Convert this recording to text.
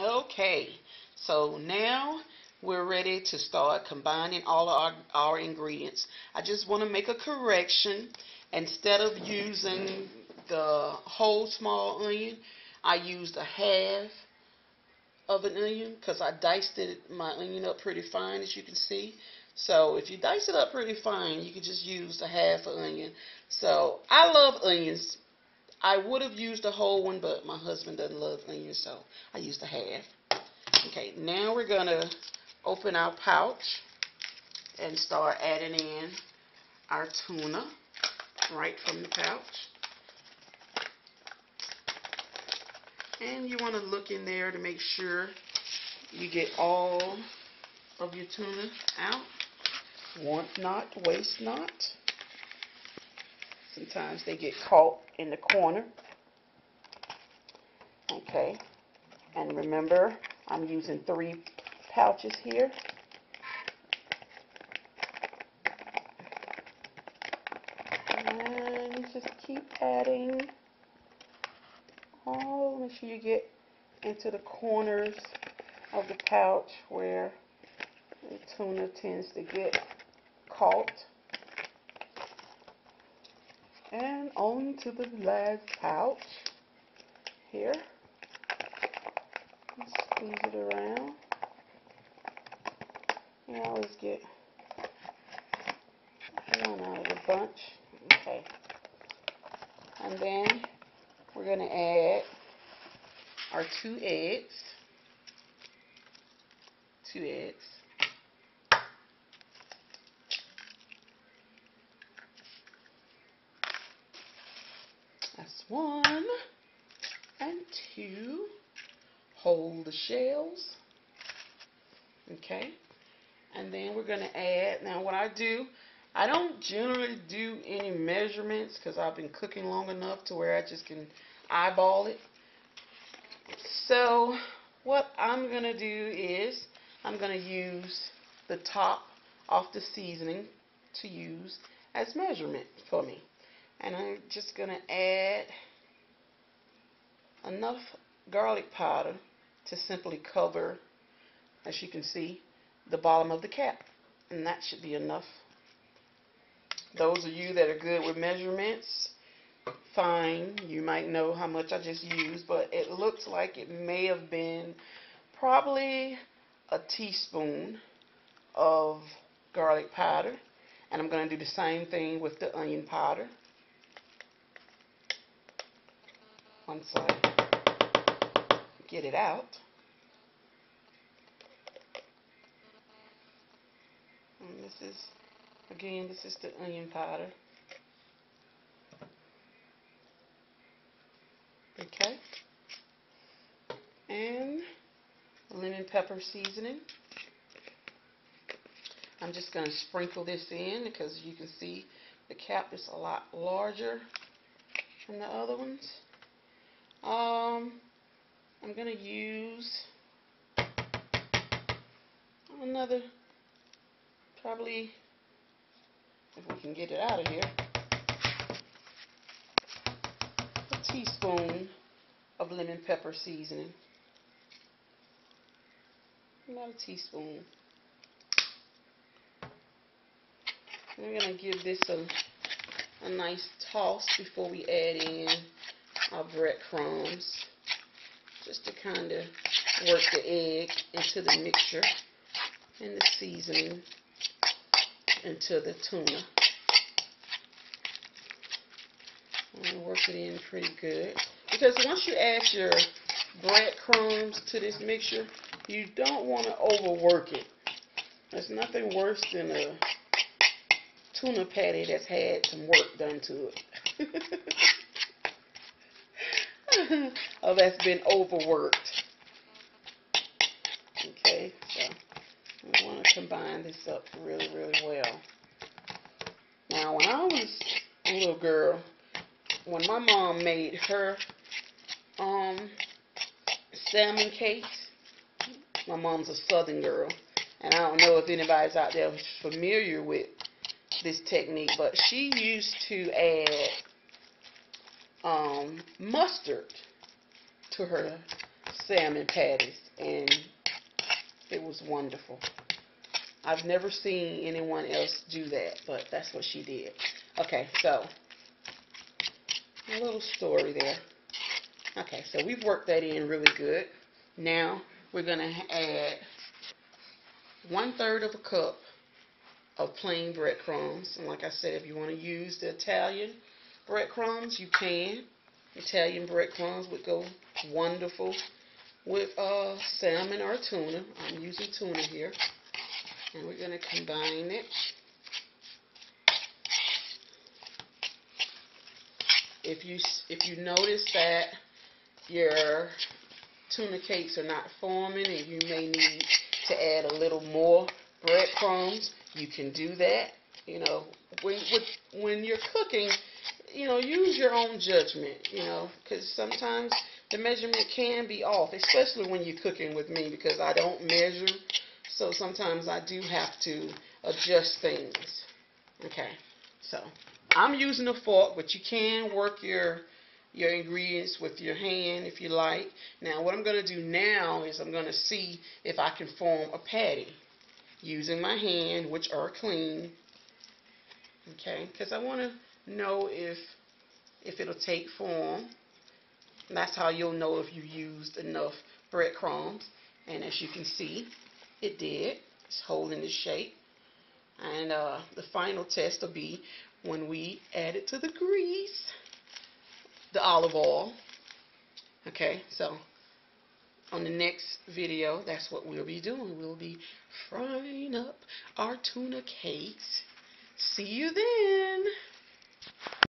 Okay, so now we're ready to start combining all of our ingredients. I just want to make a correction. Instead of using the whole small onion, I used a half of an onion because I my onion up pretty fine, as you can see. So if you dice it up pretty fine, you can just use a half an onion. So I love onions. I would have used a whole one, but my husband doesn't love onions, so I used a half. Okay, now we're going to open our pouch and start adding in our tuna right from the pouch. And you want to look in there to make sure you get all of your tuna out. Want not, waste not. Sometimes they get caught in the corner. Okay, and remember, I'm using 3 pouches here. And you just keep adding. Oh, make sure you get into the corners of the pouch where the tuna tends to get caught. And on to the last pouch here. Squeeze it around. You always get one out of the bunch. Okay. And then we're going to add our 2 eggs. 2 eggs. That's 1 and 2. Hold the shells. Okay. And then we're going to add, now what I do, I don't generally do any measurements because I've been cooking long enough to where I just can eyeball it. So what I'm going to do is I'm going to use the top of the seasoning to use as measurement for me. And I'm just going to add enough garlic powder to simply cover, as you can see, the bottom of the cap. And that should be enough. Those of you that are good with measurements, fine. You might know how much I just used, but it looks like it may have been probably a teaspoon of garlic powder. And I'm going to do the same thing with the onion powder. Once I get it out. And this is, again, this is the onion powder. Okay. And lemon pepper seasoning. I'm just going to sprinkle this in because you can see the cap is a lot larger than the other ones. I'm going to use another, probably, if we can get it out of here, a teaspoon of lemon pepper seasoning. About a teaspoon. We're going to give this a nice toss before we add in our breadcrumbs, just to kind of work the egg into the mixture and the seasoning into the tuna. And work it in pretty good, because once you add your breadcrumbs to this mixture, you don't want to overwork it. There's nothing worse than a tuna patty that's had some work done to it. Oh, that's been overworked. Okay, so we want to combine this up really, really well. Now, when I was a little girl, when my mom made her salmon cakes, my mom's a southern girl, and I don't know if anybody's out there who's familiar with this technique, but she used to add mustard to her salmon patties, and it was wonderful. I've never seen anyone else do that, but that's what she did. Okay, so a little story there. Okay, so we've worked that in really good. Now we're going to add 1/3 of a cup of plain breadcrumbs. And like I said, if you want to use the Italian breadcrumbs, you can. Italian breadcrumbs would go wonderful with salmon or tuna. I'm using tuna here. And we're going to combine it. If you notice that your tuna cakes are not forming and you may need to add a little more breadcrumbs, you can do that. You know, when you're cooking, you know, use your own judgment, you know, because sometimes the measurement can be off, especially when you're cooking with me, because I don't measure, so sometimes I do have to adjust things. Okay, so I'm using a fork, but you can work your ingredients with your hand if you like. Now what I'm going to do now is I'm going to see if I can form a patty using my hand, which are clean. Okay, because I want to know if it'll take form. And that's how you'll know if you used enough breadcrumbs. And as you can see, it did. It's holding its shape. And the final test will be when we add it to the grease, the olive oil. Okay, so on the next video, that's what we'll be doing. We'll be frying up our tuna cakes. See you then.